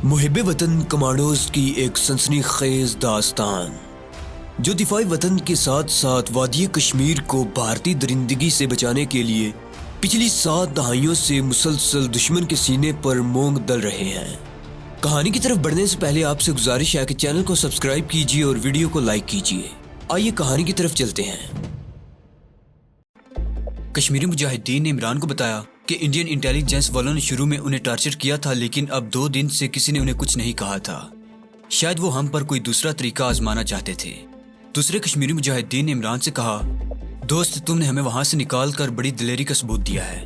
محب وطن کمانڈوز کی ایک سنسنی خیز داستان جو دفاعی وطن کے ساتھ ساتھ وادی کشمیر کو بھارتی درندگی سے بچانے کے لیے پچھلی 7 دہائیوں سے مسلسل دشمن کے سینے پر مونگ دل رہے ہیں۔ کہانی کی طرف بڑھنے سے پہلے آپ سے گزارش ہے کہ چینل کو سبسکرائب کیجیے اور ویڈیو کو لائک کیجیے۔ آئیے کہانی کی طرف چلتے ہیں۔ کشمیری مجاہدین نے عمران کو بتایا کہ انڈین انٹیلیجنس والوں نے شروع میں انہیں ٹارچر کیا تھا، لیکن اب 2 دن سے کسی نے انہیں کچھ نہیں کہا تھا۔ شاید وہ ہم پر کوئی دوسرا طریقہ آزمانا چاہتے تھے۔ دوسرے کشمیری مجاہدین نے عمران سے کہا، دوست تم نے ہمیں وہاں سے نکال کر بڑی دلیری کا ثبوت دیا ہے۔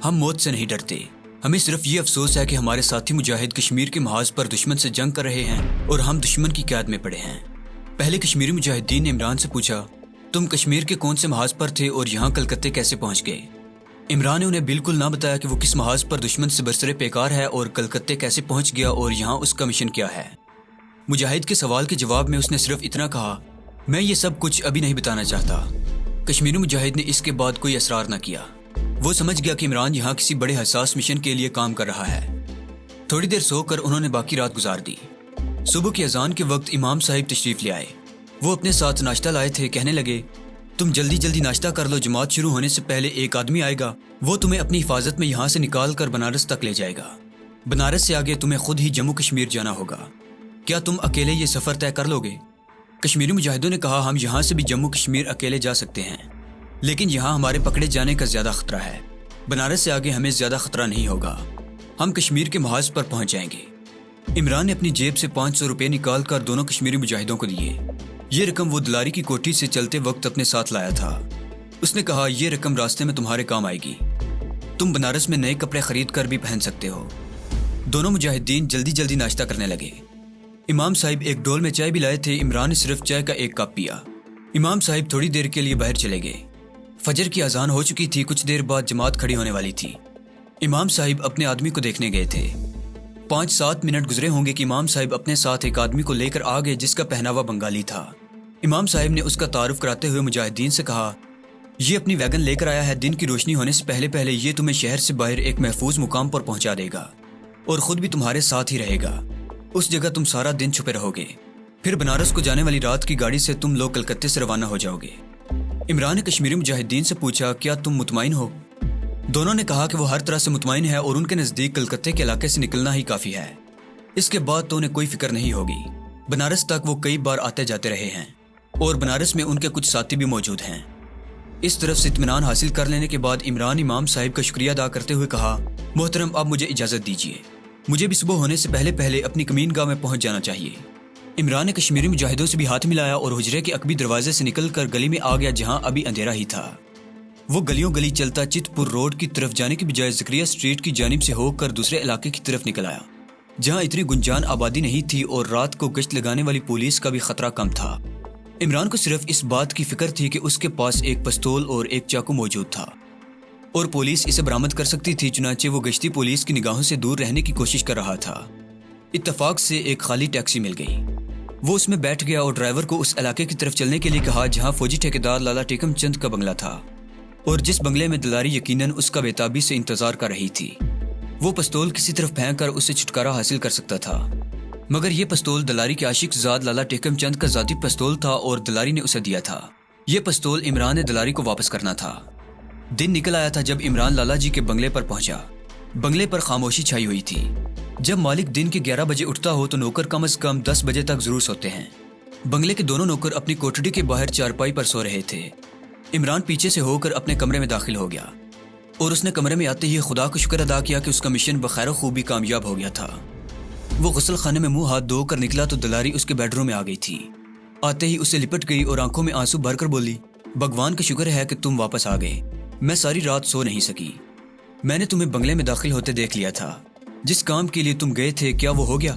ہم موت سے نہیں ڈرتے، ہمیں صرف یہ افسوس ہے کہ ہمارے ساتھی مجاہد کشمیر کے محاذ پر دشمن سے جنگ کر رہے ہیں اور ہم دشمن کی قید میں پڑے ہیں۔ پہلے کشمیری مجاہدین نے عمران سے پوچھا، تم کشمیر کے کون سے محاذ پر تھے اور یہاں کلکتے کیسے پہنچ گئے؟ عمران نے انہیں بالکل نہ بتایا کہ وہ کس محاذ پر دشمن سے برسر پیکار ہے اور کلکتے کیسے پہنچ گیا اور یہاں اس کا مشن کیا ہے۔ مجاہد کے سوال کے جواب میں اس نے صرف اتنا کہا، میں یہ سب کچھ ابھی نہیں بتانا چاہتا۔ کشمیری مجاہد نے اس کے بعد کوئی اصرار نہ کیا۔ وہ سمجھ گیا کہ عمران یہاں کسی بڑے حساس مشن کے لیے کام کر رہا ہے۔ تھوڑی دیر سو کر انہوں نے باقی رات گزار دی۔ صبح کی اذان کے وقت امام صاحب تشریف لے آئے۔ وہ اپنے ساتھ ناشتہ لائے تھے۔ کہنے لگے، تم جلدی جلدی ناشتہ کر لو، جماعت شروع ہونے سے پہلے ایک آدمی آئے گا، وہ تمہیں اپنی حفاظت میں یہاں سے نکال کر بنارس تک لے جائے گا۔ بنارس سے آگے تمہیں خود ہی جموں کشمیر جانا ہوگا۔ کیا تم اکیلے یہ سفر طے کر لو گے؟ کشمیری مجاہدوں نے کہا، ہم یہاں سے بھی جموں کشمیر اکیلے جا سکتے ہیں، لیکن یہاں ہمارے پکڑے جانے کا زیادہ خطرہ ہے۔ بنارس سے آگے ہمیں زیادہ خطرہ نہیں ہوگا، ہم کشمیر کے محاذ پر پہنچ جائیں گے۔ عمران نے اپنی جیب سے 500 روپے نکال کر دونوں کشمیری مجاہدوں کو دیے۔ یہ رقم وہ دلاری کی کوٹھی سے چلتے وقت اپنے ساتھ لایا تھا۔ اس نے کہا، یہ رقم راستے میں تمہارے کام آئے گی، تم بنارس میں نئے کپڑے خرید کر بھی پہن سکتے ہو۔ دونوں مجاہدین جلدی جلدی ناشتہ کرنے لگے۔ امام صاحب ایک ڈول میں چائے بھی لائے تھے۔ عمران نے صرف چائے کا 1 کپ پیا۔ امام صاحب تھوڑی دیر کے لیے باہر چلے گئے۔ فجر کی اذان ہو چکی تھی، کچھ دیر بعد جماعت کھڑی ہونے والی تھی۔ امام صاحب اپنے آدمی کو دیکھنے گئے تھے۔ 5-7 منٹ گزرے ہوں گے کہ امام صاحب اپنے ساتھ ایک آدمی کو لے کر آ گئے جس کا پہناوا بنگالی تھا۔ امام صاحب نے اس کا تعارف کراتے ہوئے مجاہدین سے کہا، یہ اپنی ویگن لے کر آیا ہے، دن کی روشنی ہونے سے پہلے پہلے یہ تمہیں شہر سے باہر ایک محفوظ مقام پر پہنچا دے گا اور خود بھی تمہارے ساتھ ہی رہے گا۔ اس جگہ تم سارا دن چھپے رہو گے، پھر بنارس کو جانے والی رات کی گاڑی سے تم لوگ کلکتے سے روانہ ہو جاؤ گے۔ عمران نے کشمیری مجاہدین سے پوچھا، کیا تم مطمئن ہو؟ دونوں نے کہا کہ وہ ہر طرح سے مطمئن ہے اور ان کے نزدیک کلکتے کے علاقے سے نکلنا ہی کافی ہے۔ اس کے بعد تو انہیں کوئی فکر نہیں ہوگی۔ بنارس تک وہ کئی بار آتے جاتے رہے ہیں اور بنارس میں ان کے کچھ ساتھی بھی موجود ہیں۔ اس طرف سے اطمینان حاصل کر لینے کے بعد عمران امام صاحب کا شکریہ ادا کرتے ہوئے کہا، محترم اب مجھے اجازت دیجیے، مجھے بھی صبح ہونے سے پہلے پہلے اپنی کمین گاہ میں پہنچ جانا چاہیے۔ عمران نے کشمیری مجاہدوں سے بھی ہاتھ ملایا اور حجرے کے عقبی دروازے سے نکل کر گلی میں آ گیا جہاں ابھی اندھیرا ہی تھا۔ وہ گلیوں گلی چلتا چت پور روڈ کی طرف جانے کی بجائے زکریا اسٹریٹ کی جانب سے ہو کر دوسرے علاقے کی طرف نکل آیا جہاں اتنی گنجان آبادی نہیں تھی اور رات کو گشت لگانے والی پولیس کا بھی خطرہ کم تھا۔ عمران کو صرف اس بات کی فکر تھی کہ اس کے پاس ایک پستول اور ایک چاقو موجود تھا اور پولیس اسے برآمد کر سکتی تھی، چنانچہ وہ گشتی پولیس کی نگاہوں سے دور رہنے کی کوشش کر رہا تھا۔ اتفاق سے ایک خالی ٹیکسی مل گئی۔ وہ اس میں بیٹھ گیا اور ڈرائیور کو اس علاقے کی طرف چلنے کے لیے کہا جہاں فوجی ٹھیکیدار لالا ٹیکم چند کا بنگلہ تھا اور جس بنگلے میں دلاری یقیناً اس کا بےتابی سے انتظار کر رہی تھی۔ وہ پستول کسی طرف پھینک کر اسے چھٹکارا حاصل کر سکتا تھا، مگر یہ پستول دلاری کے عاشق زاد لالا ٹیکم چند کا ذاتی پستول تھا اور دلاری نے اسے دیا تھا۔ یہ پستول عمران نے دلاری کو واپس کرنا تھا۔ دن نکل آیا تھا جب عمران لالا جی کے بنگلے پر پہنچا۔ بنگلے پر خاموشی چھائی ہوئی تھی۔ جب مالک دن کے 11 بجے اٹھتا ہو تو نوکر کم از کم 10 بجے تک ضرور سوتے ہیں۔ بنگلے کے دونوں نوکر اپنی کوٹڑی کے باہر چارپائی پر سو رہے تھے۔ عمران پیچھے سے ہو کر اپنے کمرے میں داخل ہو گیا اور اس نے کمرے میں آتے ہی خدا کا شکر ادا کیا کہ اس کا مشن بخیر و خوبی کامیاب ہو گیا تھا۔ وہ غسل خانے میں منہ ہاتھ دھو کر نکلا تو دلاری اس کے بیڈ روم میں آ گئی تھی۔ آتے ہی اسے لپٹ گئی اور آنکھوں میں آنسو بھر کر بولی، بھگوان کا شکر ہے کہ تم واپس آ گئے، میں ساری رات سو نہیں سکی۔ میں نے تمہیں بنگلے میں داخل ہوتے دیکھ لیا تھا، جس کام کے لیے تم گئے تھے کیا وہ ہو گیا؟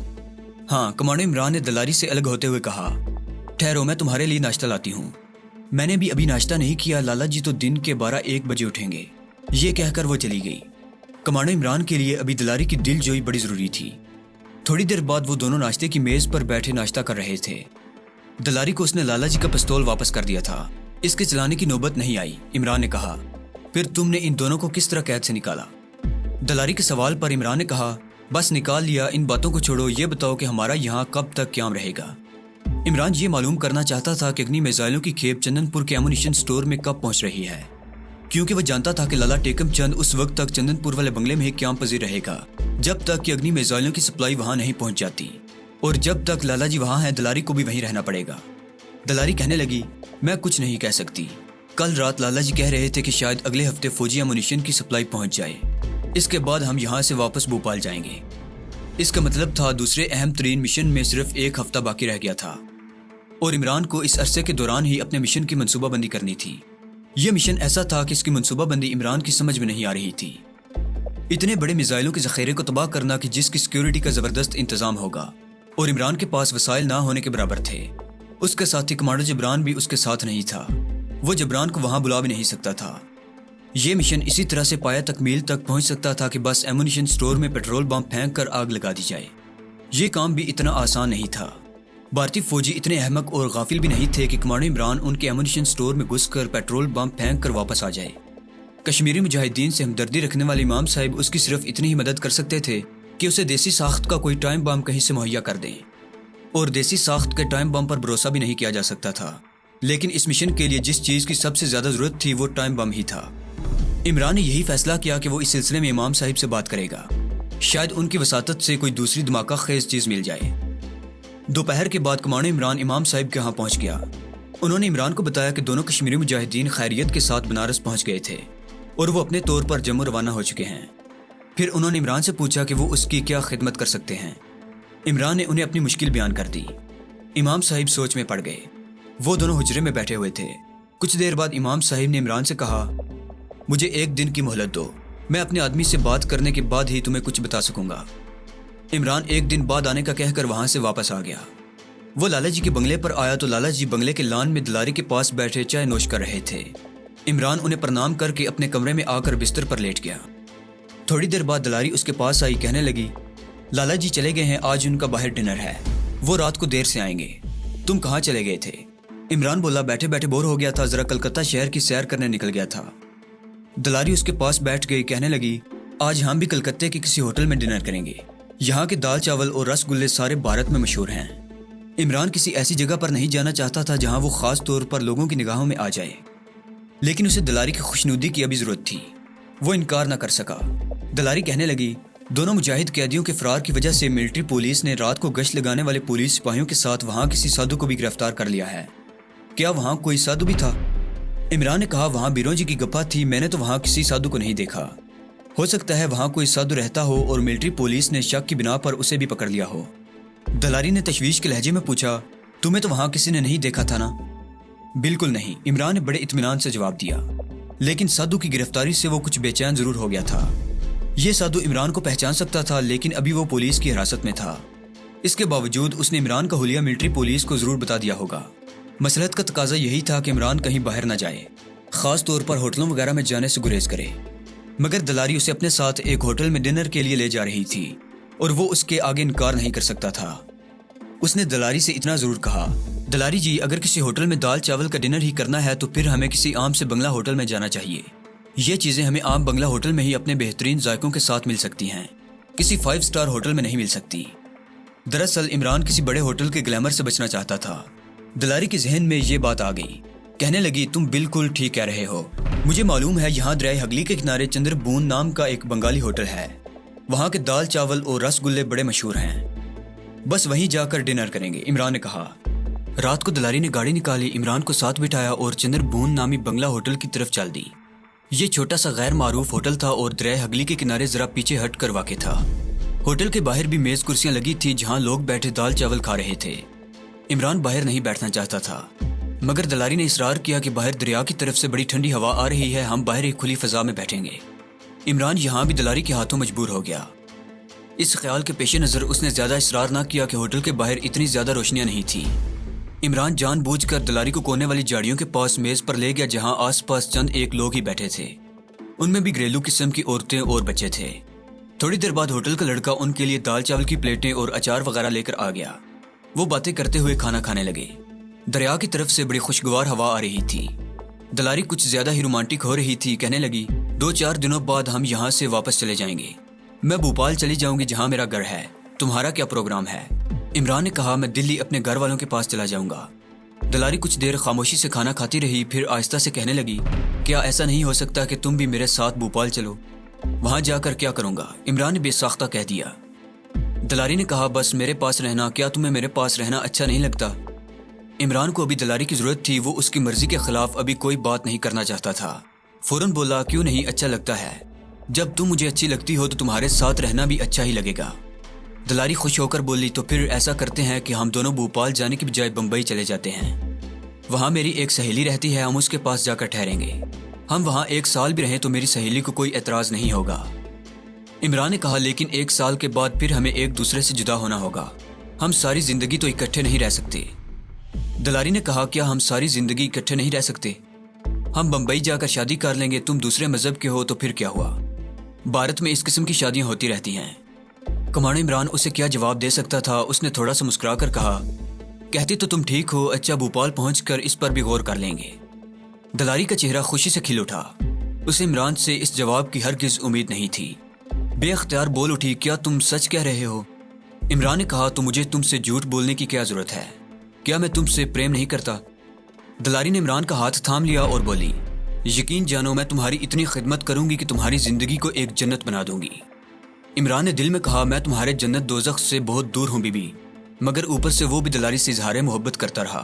ہاں، کمانڈو عمران نے دلاری سے الگ ہوتے ہوئے کہا، ٹھہرو میں تمہارے لیے ناشتہ لاتی ہوں۔ میں نے بھی ابھی ناشتہ نہیں کیا، لالا جی تو دن کے 12-1 بجے اٹھیں گے۔ یہ کہہ کر وہ چلی گئی۔ کمانڈو عمران کے لیے ابھی دلاری کی دل جوئی بڑی ضروری تھی۔ تھوڑی دیر بعد وہ دونوں ناشتے کی میز پر بیٹھے ناشتہ کر رہے تھے۔ دلاری کو اس نے لالا جی کا پستول واپس کر دیا تھا، اس کے چلانے کی نوبت نہیں آئی۔ عمران نے کہا، پھر تم نے ان دونوں کو کس طرح قید سے نکالا؟ دلاری کے سوال پر عمران نے کہا، بس نکال لیا، ان باتوں کو چھوڑو، یہ بتاؤ کہ ہمارا یہاں کب تک قیام رہے گا۔ عمران یہ معلوم کرنا چاہتا تھا کہ اگنی میزائلوں کی کھیپ چندن پور کے ایمونیشن سٹور میں کب پہنچ رہی ہے، کیونکہ وہ جانتا تھا کہ لالا ٹیکم چند اس وقت تک چندن پور والے بنگلے میں ہی قیام پذیر رہے گا جب تک کہ اگنی میزائلوں کی سپلائی وہاں نہیں پہنچ جاتی، اور جب تک لالا جی وہاں ہیں دلاری کو بھی وہیں رہنا پڑے گا۔ دلاری کہنے لگی، میں کچھ نہیں کہہ سکتی، کل رات لالا جی کہہ رہے تھے کہ شاید اگلے ہفتے فوجی ایمونیشن کی سپلائی پہنچ جائے، اس کے بعد ہم یہاں سے واپس بھوپال جائیں گے۔ اس کا مطلب تھا دوسرے اہم ترین مشن میں صرف ایک ہفتہ باقی رہ گیا تھا، اور عمران کو اس عرصے کے دوران ہی اپنے مشن کی منصوبہ بندی کرنی تھی۔ یہ مشن ایسا تھا کہ اس کی منصوبہ بندی عمران کی سمجھ میں نہیں آ رہی تھی۔ اتنے بڑے میزائلوں کے ذخیرے کو تباہ کرنا کہ جس کی سیکیورٹی کا زبردست انتظام ہوگا، اور عمران کے پاس وسائل نہ ہونے کے برابر تھے۔ اس کا ساتھی کمانڈر جبران بھی اس کے ساتھ نہیں تھا، وہ جبران کو وہاں بلا بھی نہیں سکتا تھا۔ یہ مشن اسی طرح سے پایا تکمیل تک پہنچ سکتا تھا کہ بس ایمونیشن سٹور میں پیٹرول بم پھینک کر آگ لگا دی جائے۔ یہ کام بھی اتنا آسان نہیں تھا۔ بھارتی فوجی اتنے احمق اور غافل بھی نہیں تھے کہ کمانڈر عمران ان کے ایمونیشن سٹور میں گھس کر پیٹرول بم پھینک کر واپس آ جائے۔ کشمیری مجاہدین سے ہمدردی رکھنے والے امام صاحب اس کی صرف اتنی ہی مدد کر سکتے تھے کہ اسے دیسی ساخت کا کوئی ٹائم بم کہیں سے مہیا کر دیں، اور دیسی ساخت کے ٹائم بم پر بھروسہ بھی نہیں کیا جا سکتا تھا۔ لیکن اس مشن کے لیے جس چیز کی سب سے زیادہ ضرورت تھی وہ ٹائم بم ہی تھا۔ عمران نے یہی فیصلہ کیا کہ وہ اس سلسلے میں امام صاحب سے بات کرے گا، شاید ان کی وساطت سے کوئی دوسری دھماکہ خیز چیز مل جائے۔ دوپہر کے بعد کمانڈر عمران امام صاحب کے ہاں پہنچ گیا۔ انہوں نے عمران کو بتایا کہ دونوں کشمیری مجاہدین خیریت کے ساتھ بنارس پہنچ گئے تھے اور وہ اپنے طور پر جموں روانہ ہو چکے ہیں۔ پھر انہوں نے عمران سے پوچھا کہ وہ اس کی کیا خدمت کر سکتے ہیں۔ عمران نے انہیں اپنی مشکل بیان کر دی۔ امام صاحب سوچ میں پڑ گئے۔ وہ دونوں حجرے میں بیٹھے ہوئے تھے۔ کچھ دیر بعد امام صاحب نے عمران سے کہا، مجھے ایک دن کی مہلت دو، میں اپنے آدمی سے بات کرنے کے بعد ہی تمہیں کچھ بتا سکوں گا۔ عمران ایک دن بعد آنے کا کہہ کر وہاں سے واپس آ گیا۔ وہ لالا جی کے بنگلے پر آیا تو لالا جی بنگلے کے لان میں دلاری کے پاس بیٹھے چائے نوش کر رہے تھے۔ عمران انہیں پرنام کر کے اپنے کمرے میں آ کر بستر پر لیٹ گیا۔ تھوڑی دیر بعد دلاری اس کے پاس آئی، کہنے لگی، لالا جی چلے گئے ہیں، آج ان کا باہر ڈنر ہے، وہ رات کو دیر سے آئیں گے۔ تم کہاں چلے گئے تھے؟ عمران بولا، بیٹھے بیٹھے بور ہو گیا تھا، ذرا کلکتہ شہر کی سیر کرنے نکل گیا تھا۔ دلاری اس کے پاس بیٹھ گئی، کہنے لگی، آج ہم بھی کلکتے کے کسی ہوٹل میں ڈنر کریں گے، یہاں کے دال چاول اور رس گلے سارے بھارت میں مشہور ہیں۔ عمران کسی ایسی جگہ پر نہیں جانا چاہتا تھا جہاں وہ خاص طور پر لوگوں کی نگاہوں میں آ جائے، لیکن اسے دلاری کی خوشنودی کی ابھی ضرورت تھی۔ وہ انکار نہ کر سکا۔ دلاری کہنے لگی، دونوں مجاہد قیدیوں کے فرار کی وجہ سے ملٹری پولیس نے رات کو گشت لگانے والے پولیس سپاہیوں کے ساتھ وہاں کسی سادھو کو بھی گرفتار کر لیا ہے۔ کیا وہاں کوئی سادھو بھی تھا؟ عمران نے کہا، وہاں بیروں جی کی گپا تھی، میں نے تو وہاں کسی سادھو کو نہیں دیکھا۔ ہو سکتا ہے وہاں کوئی سادھو رہتا ہو اور ملٹری پولیس نے شک کی بنا پر اسے بھی پکڑ لیا ہو۔ دلاری نے تشویش کے لہجے میں پوچھا، تمہیں تو وہاں کسی نے نہیں دیکھا تھا نا؟ بالکل نہیں، عمران نے بڑے اطمینان سے جواب دیا، لیکن سادھو کی گرفتاری سے وہ کچھ بے چین ضرور ہو گیا تھا۔ یہ سادھو عمران کو پہچان سکتا تھا، لیکن ابھی وہ پولیس کی حراست میں تھا۔ اس کے باوجود اس نے عمران کا حلیہ ملٹری پولیس کو ضرور بتا دیا ہوگا۔ مصلحت کا تقاضا یہی تھا کہ عمران کہیں باہر نہ جائے، خاص طور پر ہوٹلوں وغیرہ میں جانے سے گریز کرے۔ مگر دلاری اسے اپنے ساتھ ایک ہوٹل میں ڈنر کے لیے لے جا رہی تھی اور وہ اس کے آگے انکار نہیں کر سکتا تھا۔ اس نے دلاری سے اتنا ضرور کہا، دلاری جی، اگر کسی ہوٹل میں دال چاول کا ڈنر ہی کرنا ہے تو پھر ہمیں کسی عام سے بنگلہ ہوٹل میں جانا چاہیے۔ یہ چیزیں ہمیں عام بنگلہ ہوٹل میں ہی اپنے بہترین ذائقوں کے ساتھ مل سکتی ہیں، کسی 5 اسٹار ہوٹل میں نہیں مل سکتی۔ دراصل عمران کسی بڑے ہوٹل کے گلیمر سے بچنا چاہتا تھا۔ دلاری کے ذہن میں یہ بات آ گئی، کہنے لگی، تم بالکل ٹھیک کہہ رہے ہو، مجھے معلوم ہے یہاں دریائے ہگلی کے کنارے چندر بون نام کا ایک بنگالی ہوٹل ہے، وہاں کے دال چاول اور رس گلے بڑے مشہور ہیں، بس وہیں جا کر ڈنر کریں گے، عمران نے کہا۔ رات کو دلاری نے گاڑی نکالی، عمران کو ساتھ بٹھایا اور چندر بون نامی بنگلہ ہوٹل کی طرف چل دی۔ یہ چھوٹا سا غیر معروف ہوٹل تھا اور دریائے ہگلی کے کنارے ذرا پیچھے ہٹ کر واقع تھا۔ ہوٹل کے باہر بھی میز کرسیاں لگی تھی جہاں لوگ بیٹھے دال چاول کھا رہے تھے۔ عمران باہر نہیں بیٹھنا چاہتا تھا، مگر دلاری نے اصرار کیا کہ باہر دریا کی طرف سے بڑی ٹھنڈی ہوا آ رہی ہے، ہم باہر ایک کھلی فضا میں بیٹھیں گے۔ عمران یہاں بھی دلاری کے ہاتھوں مجبور ہو گیا۔ اس خیال کے پیش نظر اس نے زیادہ اصرار نہ کیا کہ ہوٹل کے باہر اتنی زیادہ روشنیاں نہیں تھیں۔ عمران جان بوجھ کر دلاری کو کونے والی جاڑیوں کے پاس میز پر لے گیا جہاں آس پاس چند ایک لوگ ہی بیٹھے تھے، ان میں بھی گھریلو قسم کی عورتیں اور بچے تھے۔ تھوڑی دیر بعد ہوٹل کا لڑکا ان کے لیے دال چاول کی پلیٹیں اور اچار وغیرہ لے کر آ گیا۔ وہ باتیں کرتے ہوئے کھانا کھانے لگے۔ دریا کی طرف سے بڑی خوشگوار ہوا آ رہی تھی۔ دلاری کچھ زیادہ ہی رومانٹک ہو رہی تھی، کہنے لگی، 2-4 دنوں بعد ہم یہاں سے واپس چلے جائیں گے، میں بھوپال چلی جاؤں گی جہاں میرا گھر ہے. تمہارا کیا پروگرام ہے؟ عمران نے کہا میں دلی اپنے گھر والوں کے پاس چلا جاؤں گا. دلاری کچھ دیر خاموشی سے کھانا کھاتی رہی، پھر آہستہ سے کہنے لگی کیا ایسا نہیں ہو سکتا کہ تم بھی میرے ساتھ بھوپال چلو؟ وہاں جا کر کیا کروں گا؟ عمران نے بے ساختہ کہہ دیا. دلاری نے کہا بس میرے پاس رہنا. کیا تمہیں میرے پاس رہنا اچھا نہیں لگتا؟ عمران کو ابھی دلاری کی ضرورت تھی. وہ اس کی مرضی کے خلاف ابھی کوئی بات نہیں کرنا چاہتا تھا. فوراً بولا کیوں نہیں اچھا لگتا ہے. جب تم مجھے اچھی لگتی ہو تو تمہارے ساتھ رہنا بھی اچھا ہی لگے گا. دلاری خوش ہو کر بولی تو پھر ایسا کرتے ہیں کہ ہم دونوں بھوپال جانے کی بجائے بمبئی چلے جاتے ہیں. وہاں میری ایک سہیلی رہتی ہے، ہم اس کے پاس جا کر ٹھہریں گے. ہم وہاں 1 سال بھی رہیں تو میری سہیلی کو کوئی اعتراض نہیں ہوگا. عمران نے کہا لیکن 1 سال کے بعد پھر ہمیں ایک دوسرے سے جدا ہونا ہوگا. ہم ساری زندگی تو اکٹھے نہیں رہ سکتے. دلاری نے کہا کیا ہم ساری زندگی اکٹھے نہیں رہ سکتے؟ ہم بمبئی جا کر شادی کر لیں گے. تم دوسرے مذہب کے ہو تو پھر کیا ہوا؟ بھارت میں اس قسم کی شادیاں ہوتی رہتی ہیں. کمانڈر عمران اسے کیا جواب دے سکتا تھا. اس نے تھوڑا سا مسکرا کر کہا کہتی تو تم ٹھیک ہو. اچھا بھوپال پہنچ کر اس پر بھی غور کر لیں گے. دلاری کا چہرہ خوشی سے کھل اٹھا. اسے عمران سے اس جواب کی ہرگز امید نہیں تھی. بے اختیار بول اٹھی کیا تم سچ کہہ رہے ہو؟ عمران نے کہا تو مجھے تم سے جھوٹ بولنے کی کیا ضرورت ہے؟ کیا میں تم سے پریم نہیں کرتا؟ دلاری نے عمران کا ہاتھ تھام لیا اور بولی یقین جانو میں تمہاری اتنی خدمت کروں گی کہ تمہاری زندگی کو ایک جنت بنا دوں گی. عمران نے دل میں کہا میں تمہارے جنت دوزخ سے بہت دور ہوں بی بی. مگر اوپر سے وہ بھی دلاری سے اظہار محبت کرتا رہا.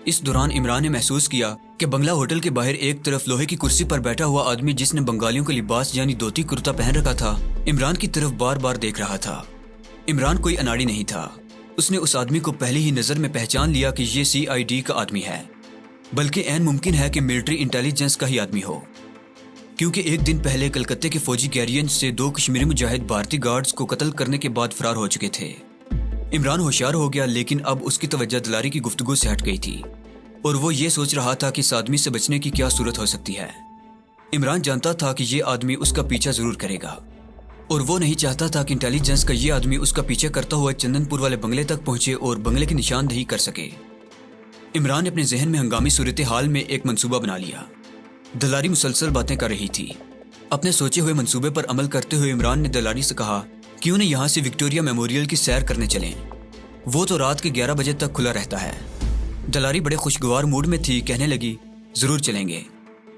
اس دوران عمران نے محسوس کیا کہ بنگلہ ہوٹل کے باہر ایک طرف لوہے کی کرسی پر بیٹھا ہوا آدمی جس نے بنگالیوں کا لباس یعنی دھوتی کرتا پہن رکھا تھا عمران کی طرف بار بار دیکھ رہا تھا. عمران کوئی اناڑی نہیں تھا. اس نے اس آدمی کو پہلی ہی نظر میں پہچان لیا کہ یہ CID کا آدمی ہے، بلکہ عین ممکن ہے کہ ملٹری انٹیلیجنس کا ہی آدمی ہو، کیونکہ ایک دن پہلے کلکتے کے فوجی گیرین سے 2 کشمیری مجاہد بھارتی گارڈز کو قتل کرنے کے بعد فرار ہو چکے تھے. عمران ہوشیار ہو گیا، لیکن اب اس کی توجہ دلاری کی گفتگو سے ہٹ گئی تھی اور وہ یہ سوچ رہا تھا کہ اس آدمی سے بچنے کی کیا صورت ہو سکتی ہے. عمران جانتا تھا کہ یہ آدمی اس کا پیچھا ضرور کرے گا اور وہ نہیں چاہتا تھا کہ انٹیلیجنس کا یہ آدمی اس کا پیچھا کرتا ہوا چندن پور والے بنگلے تک پہنچے اور بنگلے کی نشاندہی کر سکے. عمران نے اپنے ذہن میں ہنگامی صورتحال میں ایک منصوبہ بنا لیا. دلاری مسلسل باتیں کر رہی تھی. اپنے سوچے ہوئے منصوبے پر عمل کرتے ہوئے عمران نے دلاری سے کہا کیوں نہ یہاں سے وکٹوریا میموریل کی سیر کرنے چلیں؟ وہ تو رات کے 11 بجے تک کھلا رہتا ہے. دلاری بڑے خوشگوار موڈ میں تھی. کہنے لگی ضرور چلیں گے.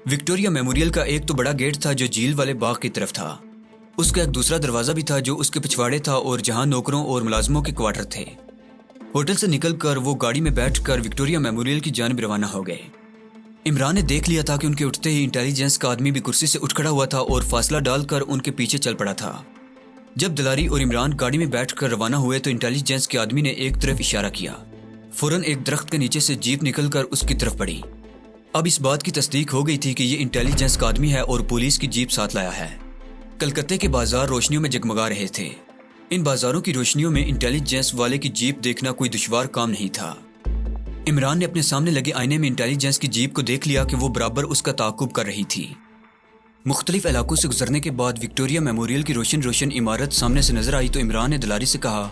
وکٹوریا میموریل کا ایک تو بڑا گیٹ تھا جو جھیل والے باغ کی طرف تھا. اس کا ایک دوسرا دروازہ بھی تھا جو اس کے پچھواڑے تھا اور جہاں نوکروں اور ملازموں کے کوارٹر تھے. ہوٹل سے نکل کر وہ گاڑی میں بیٹھ کر وکٹوریا میموریل کی جانب روانہ ہو گئے. عمران نے دیکھ لیا تھا کہ ان کے اٹھتے ہی انٹیلیجنس کا آدمی بھی کرسی سے اٹھ کھڑا ہوا تھا اور فاصلہ ڈال کر ان کے پیچھے چل پڑا تھا. جب دلاری اور عمران گاڑی میں بیٹھ کر روانہ ہوئے تو انٹیلیجنس کے آدمی نے ایک طرف اشارہ کیا. فوراً ایک درخت کے نیچے سے جیپ نکل کر اس کی طرف بڑھی. اب اس بات کی تصدیق ہو گئی تھی کہ یہ انٹیلیجنس کا آدمی ہے اور پولیس کی جیپ ساتھ لایا ہے. کلکتے کے بازار روشنیوں میں جگمگا رہے تھے. ان بازاروں کی روشنیوں میں انٹیلیجنس والے کی جیپ دیکھنا کوئی دشوار کام نہیں تھا. عمران نے اپنے سامنے لگے آئینے میں انٹیلیجنس کی جیپ کو دیکھ لیا کہ وہ برابر اس کا تعاقب کر رہی تھی. مختلف علاقوں سے گزرنے کے بعد وکٹوریا میموریل کی روشن عمارت سامنے سے نظر آئی تو عمران نے دلاری سے کہا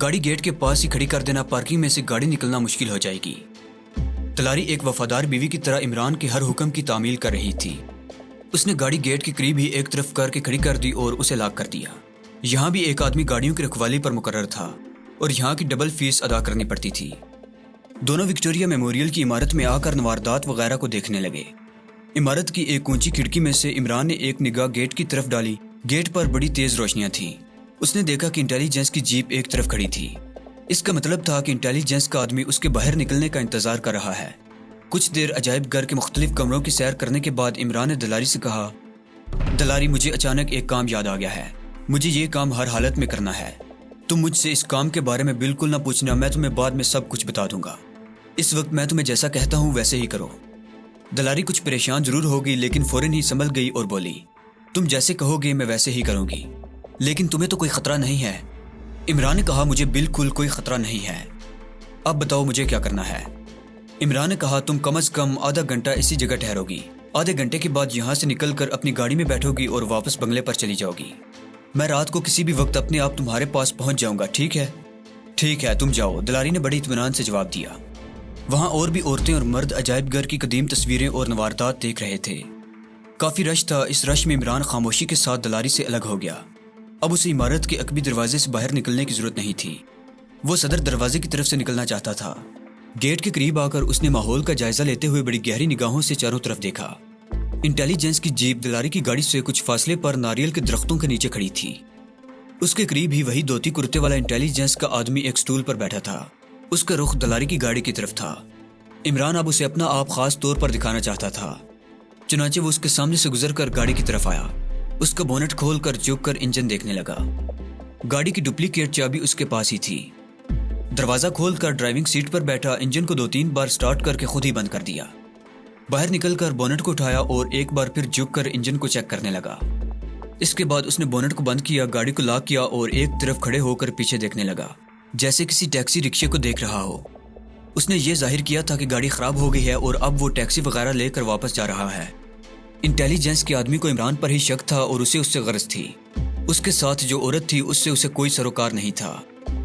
گاڑی گیٹ کے پاس ہی کھڑی کر دینا، پارکنگ میں سے گاڑی نکلنا مشکل ہو جائے گی. دلاری ایک وفادار بیوی کی طرح عمران کے ہر حکم کی تعمیل کر رہی تھی. اس نے گاڑی گیٹ کے قریب ہی ایک طرف کر کے کھڑی کر دی اور اسے لاک کر دیا. یہاں بھی ایک آدمی گاڑیوں کی رکھوالی پر مقرر تھا اور یہاں کی ڈبل فیس ادا کرنی پڑتی تھی. دونوں وکٹوریا میموریل کی عمارت میں آ کر نواردات وغیرہ کو دیکھنے لگے. عمارت کی ایک اونچی کھڑکی میں سے عمران نے ایک نگاہ گیٹ کی طرف ڈالی. گیٹ پر بڑی تیز روشنیاں تھیں. اس نے دیکھا کہ انٹیلیجنس کی جیپ ایک طرف کھڑی تھی. اس کا مطلب تھا کہ انٹیلیجنس کا آدمی اس کے باہر نکلنے کا انتظار کر رہا ہے. کچھ دیر عجائب گھر کے مختلف کمروں کی سیر کرنے کے بعد عمران نے دلاری سے کہا دلاری مجھے اچانک ایک کام یاد آ گیا ہے. مجھے یہ کام ہر حالت میں کرنا ہے. تم مجھ سے اس کام کے بارے میں بالکل نہ پوچھنا، میں تمہیں بعد میں سب کچھ بتا دوں گا. اس وقت میں تمہیں جیسا کہتا ہوں ویسے ہی کرو. دلاری کچھ پریشان ضرور ہوگی لیکن فوراً ہی سنبھل گئی اور بولی تم جیسے کہو گے میں ویسے ہی کروں گی. لیکن تمہیں تو کوئی خطرہ نہیں ہے؟ عمران نے کہا مجھے بالکل کوئی خطرہ نہیں ہے. اب بتاؤ مجھے کیا کرنا ہے؟ عمران نے کہا تم کم از کم آدھا گھنٹہ اسی جگہ ٹھہرو گی. آدھے گھنٹے کے بعد یہاں سے نکل کر اپنی گاڑی میں بیٹھو گی اور واپس بنگلے پر چلی جاؤ گی. میں رات کو کسی بھی وقت اپنے آپ تمہارے پاس پہنچ جاؤں گا. ٹھیک ہے؟ ٹھیک ہے تم جاؤ، دلاری نے بڑی اطمینان سے جواب دیا. وہاں اور بھی عورتیں اور مرد عجائب گھر کی قدیم تصویریں اور نواردات دیکھ رہے تھے. کافی رش تھا. اس رش میں عمران خاموشی کے ساتھ دلاری سے الگ ہو گیا. اب اسے عمارت کے عقبی دروازے سے باہر نکلنے کی ضرورت نہیں تھی، وہ صدر دروازے کی طرف سے نکلنا چاہتا تھا۔ گیٹ کے قریب آ کر اس نے ماحول کا جائزہ لیتے ہوئے بڑی گہری نگاہوں سے چاروں طرف دیکھا۔ انٹیلیجنس کی جیپ دلاری کی گاڑی سے کچھ فاصلے پر ناریل کے درختوں کے نیچے کھڑی تھی۔ اس کے قریب ہی وہی دھوتی کرتے والا انٹیلیجنس کا آدمی ایک سٹول پر بیٹھا تھا، اس کا رخ دلاری کی گاڑی کی طرف تھا۔ عمران اب اسے اپنا آپ خاص طور پر دکھانا چاہتا تھا، چنانچہ وہ اس کے سامنے سے گزر کر گاڑی کی طرف آیا، اس کا بونٹ کھول کر جھک کر انجن دیکھنے لگا۔ گاڑی کی ڈپلیکیٹ چابی اس کے پاس ہی تھی۔ دروازہ کھول کر ڈرائیونگ سیٹ پر بیٹھا انجن کو 2-3 بار سٹارٹ کر کے خود ہی بند کر دیا۔ باہر نکل کر بونٹ کو اٹھایا اور ایک بار پھر جھک کر انجن کو چیک کرنے لگا۔ اس کے بعد اس نے بونٹ کو بند کیا، گاڑی کو لاک کیا اور ایک طرف کھڑے ہو کر پیچھے دیکھنے لگا، جیسے کسی ٹیکسی رکشے کو دیکھ رہا ہو۔ اس نے یہ ظاہر کیا تھا کہ گاڑی خراب ہو گئی ہے اور اب وہ ٹیکسی وغیرہ لے کر واپس جا رہا ہے۔ انٹیلیجنس کے آدمی کو عمران پر ہی شک تھا اور اسے اس سے غرض تھی۔ اس کے ساتھ جو عورت تھی اس سے اسے کوئی سروکار نہیں تھا۔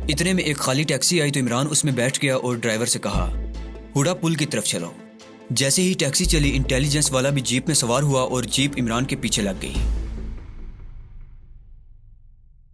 اتنے میں ایک خالی ٹیکسی آئی تو عمران اس میں بیٹھ گیا اور ڈرائیور سے کہا، ہوڈا پل کی طرف چلو۔ جیسے ہی ٹیکسی چلی، انٹیلیجنس والا بھی جیپ میں سوار ہوا اور جیپ عمران کے پیچھے لگ گئی۔